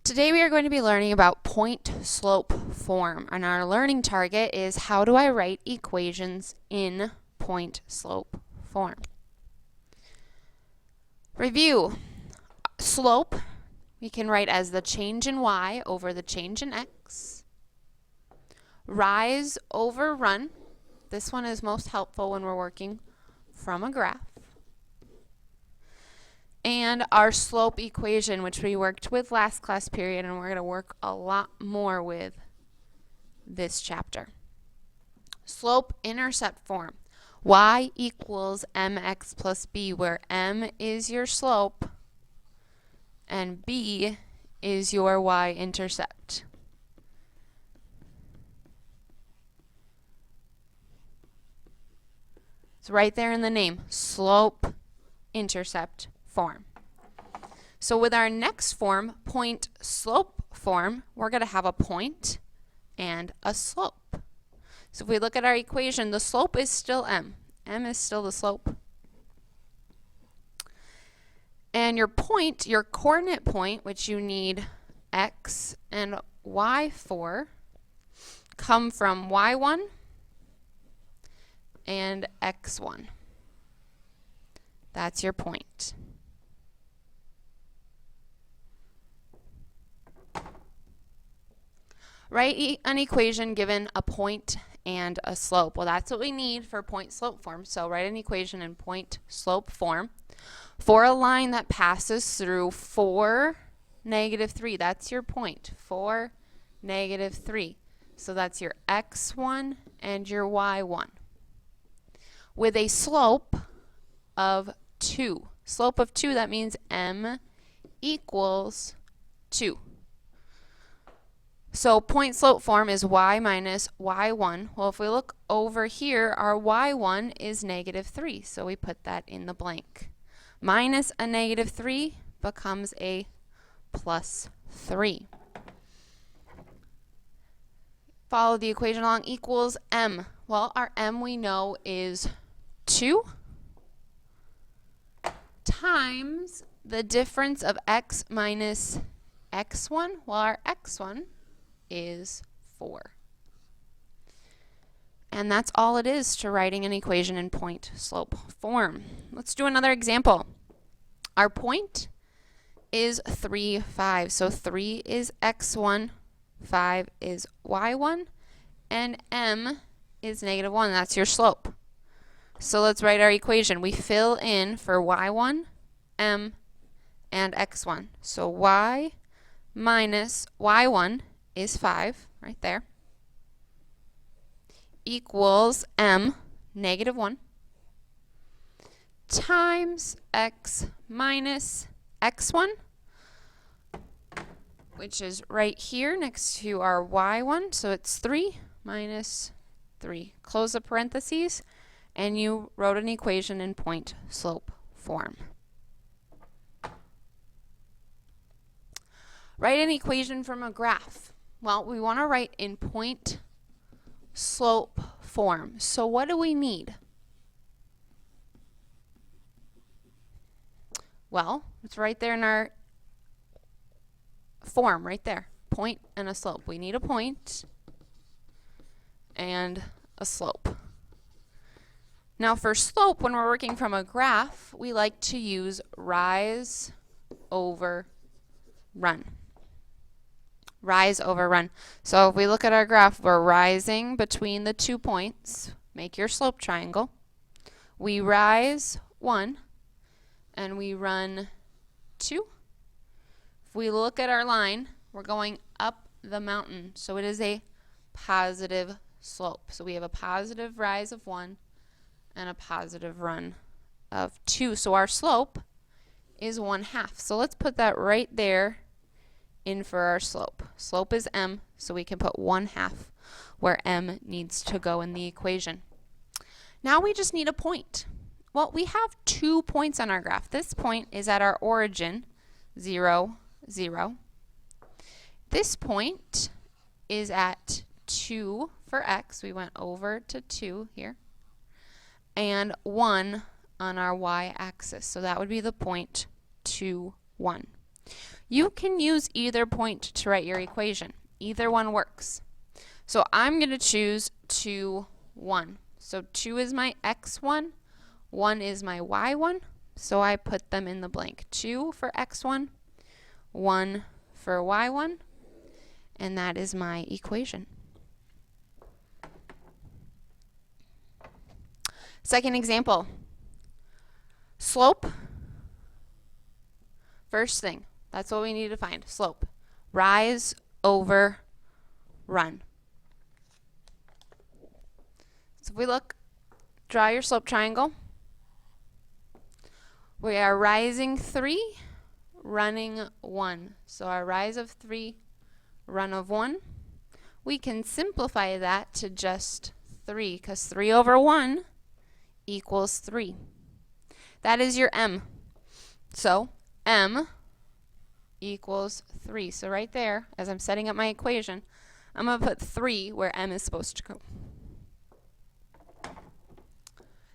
Today we are going to be learning about point-slope form, and our learning target is how do I write equations in point-slope form. Review. Slope we can write as the change in y over the change in x. Rise over run. This one is most helpful when we're working from a graph. And our slope equation, which we worked with last class period, and we're going to work a lot more with this chapter. Slope-intercept form. Y equals mx plus b, where m is your slope and b is your y-intercept. It's right there in the name, slope-intercept form. So with our next form, point-slope form, we're going to have a point and a slope. So if we look at our equation, the slope is still m. M is still the slope. And your point, your coordinate point, which you need x and y for, come from y1 and x1. That's your point. Write an equation given a point and a slope. Well, that's what we need for point-slope form. So write an equation in point-slope form for a line that passes through 4, -3. That's your point, 4, -3. So that's your x1 and your y1. With a slope of 2. Slope of 2, that means m equals 2. So point-slope form is y minus y1. Well, if we look over here, our y1 is -3, so we put that in the blank. Minus a -3 becomes a +3. Follow the equation along, equals m. Well, our m we know is 2 times the difference of x minus x1. Well, our x1 is 4. And that's all it is to writing an equation in point-slope form. Let's do another example. Our point is 3, 5. So 3 is x1, 5 is y1, and m is -1. That's your slope. So let's write our equation. We fill in for y1, m, and x1. So y minus y1 is 5, right there, equals m, -1, times x minus x1, which is right here next to our y1. So it's 3 minus 3. Close the parentheses, and you wrote an equation in point-slope form. Write an equation from a graph. Well, we want to write in point-slope form. So what do we need? Well, it's right there in our form, right there. Point and a slope. We need a point and a slope. Now for slope, when we're working from a graph, we like to use rise over run. Rise over run. So if we look at our graph, we're rising between the 2 points. Make your slope triangle. We rise 1 and we run 2. If we look at our line, we're going up the mountain. So it is a positive slope. So we have a positive rise of 1 and a positive run of 2. So our slope is 1/2. So let's put that right there in for our slope. Slope is m, so we can put 1/2 where m needs to go in the equation. Now we just need a point. Well, we have 2 points on our graph. This point is at our origin, 0, 0. This point is at 2 for x. We went over to 2 here. And 1 on our y-axis. So that would be the point 2, 1. You can use either point to write your equation. Either one works. So I'm going to choose 2, 1. So 2 is my x1, 1 is my y1. So I put them in the blank. 2 for x1, 1 for y1, and that is my equation. Second example, slope. First thing, that's what we need to find, slope. Rise over run. So if we look, draw your slope triangle. We are rising 3, running 1. So our rise of 3, run of 1. We can simplify that to just 3, because 3 over 1 equals 3. That is your m. So m equals 3. So right there, as I'm setting up my equation, I'm going to put 3 where m is supposed to go.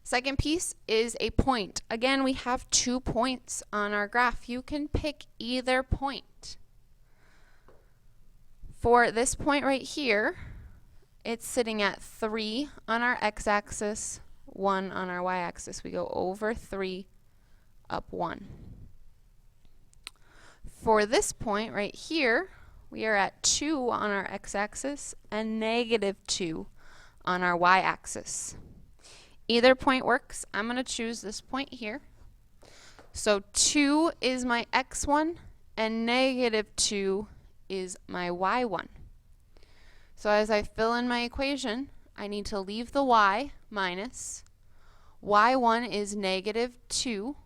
Second piece is a point. Again, we have 2 points on our graph. You can pick either point. For this point right here, it's sitting at 3 on our x-axis, 1 on our y-axis. We go over 3, up 1. For this point right here, we are at 2 on our x-axis and -2 on our y-axis. Either point works. I'm going to choose this point here. So 2 is my x1 and -2 is my y1. So as I fill in my equation, I need to leave the y minus. y1 is -2.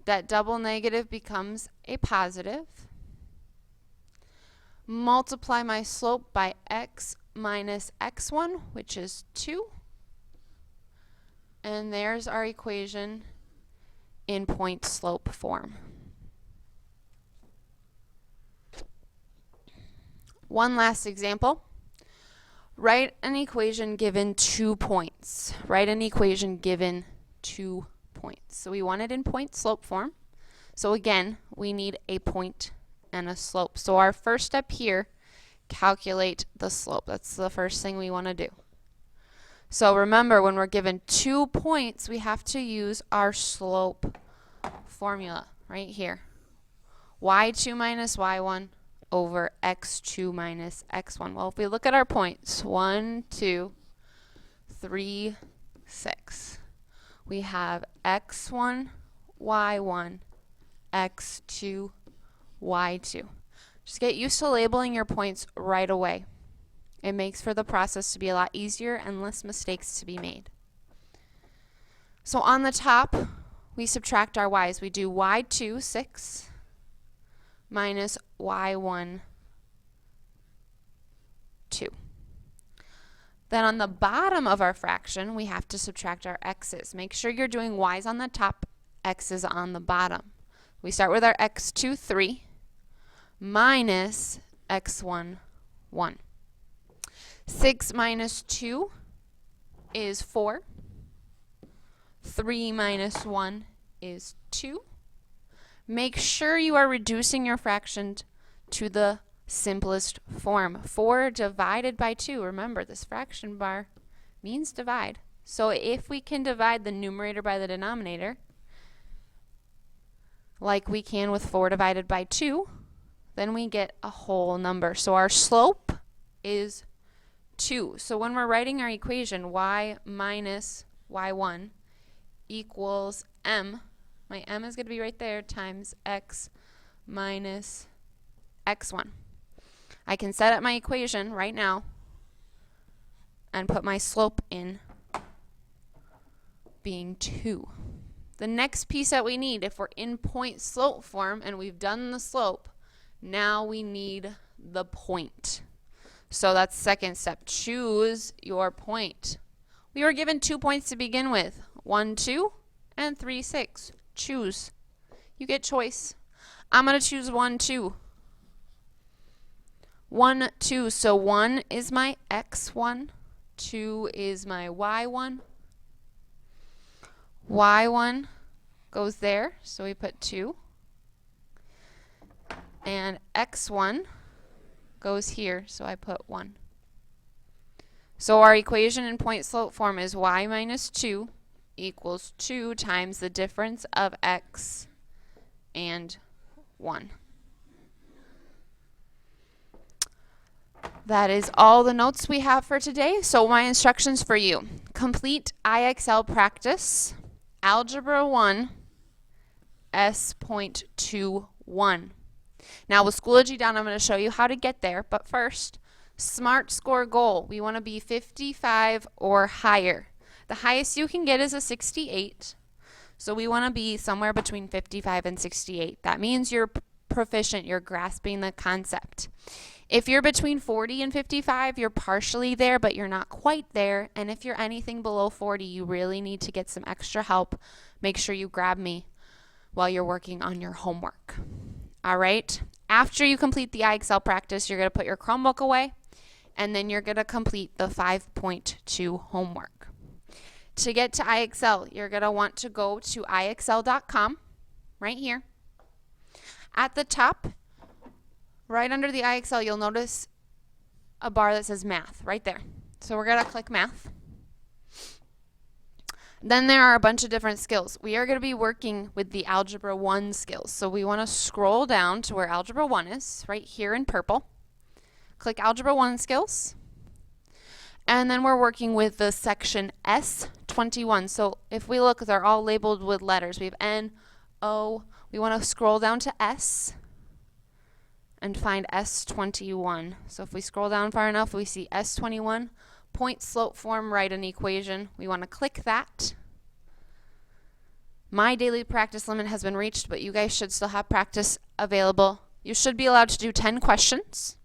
That double negative becomes a positive. Multiply my slope by x minus x1, which is 2. And there's our equation in point-slope form. One last example. Write an equation given 2 points. Write an equation given 2 points. So we want it in point-slope form. So again, we need a point and a slope. So our first step here, calculate the slope. That's the first thing we want to do. So remember, when we're given 2 points, we have to use our slope formula right here. y2 minus y1 over x2 minus x1. Well, if we look at our points, 1, 2, 3, 6. We have x1, y1, x2, y2. Just get used to labeling your points right away. It makes for the process to be a lot easier and less mistakes to be made. So on the top, we subtract our y's. We do y2, 6, minus y1, 2. Then on the bottom of our fraction, we have to subtract our x's. Make sure you're doing y's on the top, x's on the bottom. We start with our x2, 3, minus x1, 1. 6 minus 2 is 4. 3 minus 1 is 2. Make sure you are reducing your fraction to the simplest form. 4 divided by 2. Remember, this fraction bar means divide. So if we can divide the numerator by the denominator, like we can with 4 divided by 2, then we get a whole number. So our slope is 2. So when we're writing our equation, y minus y1 equals m, my m is going to be right there, times x minus x1. I can set up my equation right now and put my slope in being 2. The next piece that we need, if we're in point-slope form and we've done the slope, now we need the point. So that's second step. Choose your point. We were given 2 points to begin with. 1, 2, and 3, 6. Choose. You get choice. I'm going to choose 1, 2. 1, 2. So 1 is my x1. 2 is my y1. Y1 goes there, so we put 2. and x1 goes here, so I put 1. So our equation in point-slope form is y minus 2 equals 2 times the difference of x and 1. That is all the notes we have for today. So my instructions for you: complete IXL practice, Algebra 1, S.21. Now with Schoology down, I'm going to show you how to get there, but first, SMART score goal. We want to be 55 or higher. The highest you can get is a 68, so we want to be somewhere between 55 and 68. That means you're proficient, you're grasping the concept. If you're between 40 and 55, you're partially there, but you're not quite there. And if you're anything below 40, you really need to get some extra help. Make sure you grab me while you're working on your homework. All right? After you complete the IXL practice, you're going to put your Chromebook away, and then you're going to complete the 5.2 homework. To get to IXL, you're going to want to go to IXL.com right here. At the top, right under the IXL, you'll notice a bar that says Math right there. So we're going to click Math. Then there are a bunch of different skills. We are going to be working with the Algebra 1 skills. So we want to scroll down to where Algebra 1 is, right here in purple. Click Algebra 1 skills. And then we're working with the section S21. So if we look, they're all labeled with letters. We have N, O. We want to scroll down to S and find S21. So if we scroll down far enough, we see S21, point-slope form, write an equation. We want to click that. My daily practice limit has been reached, but you guys should still have practice available. You should be allowed to do 10 questions.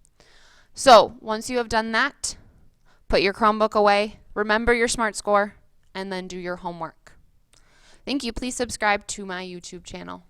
So once you have done that, put your Chromebook away, remember your SMART score, and then do your homework. Thank you. Please subscribe to my YouTube channel.